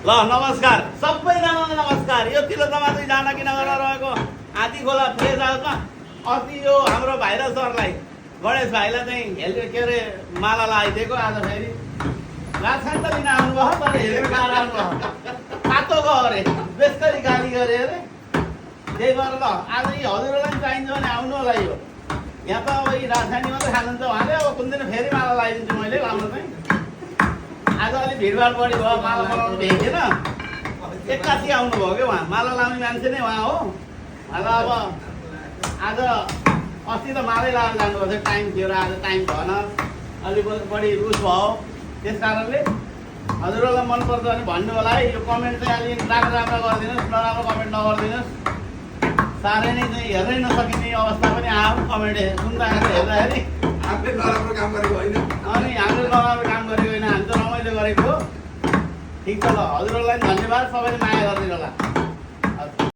ल नमस्कार सबैजनालाई नमस्कार। यो तिलोत्तमा 2 जानकी नगरमा रहेको आदि खोला प्लेज हाउसमा अस्ति यो हाम्रो भाइरस सरलाई गणेश भाइलाई चाहिँ के अरे माला लगाइदिएको। आज फेरि राजखान त लिन आउनुभयो तर हेरेर गाह्रो आउनुभयो। तातो गयो अरे बेसरी गाली गरे अरे। त्यही भएर ल आज यी हजुरहरूलाई पनि चाहिन्छ भने आउनु होला। यो यहाँ त अब यी राजधानी मात्रै खानुहुन्छ उहाँले। अब कुन दिन फेरि माला लगाइदिन्छु मैले राम्रो चाहिँ। आज अलिक भिडभाड बढी भयो, माला बनाउनु भेटेन। एक्कासी आउनुभयो क्या उहाँ, माला लाउने मान्छे नै उहाँ हो। र अब आज अस्ति त मालै लगाएर जानुभएको थियो, टाइम थियो र आज टाइम भएन, अलिक बढी उस भयो। त्यस कारणले हजुरहरूलाई मनपर्छ भने भन्नु होला है। यो कमेन्ट चाहिँ अलिक राम्रो राम्रो गरिदिनुहोस्, नराम्रो कमेन्ट नगरिदिनुहोस्। साह्रै नै चाहिँ हेर्नै नसकिने अवस्था पनि आयो कमेन्ट सुन्दाखेरि हेर्दाखेरि। हामीले नराम्रो काम गरेको होइन, अनि हामीले नराम्रो काम गरेको होइन, हामी त रमाइलो गरेको हो। ठिक छ ल, हजुरहरूलाई धन्यवाद, सबैले माया गरिदिनु होला।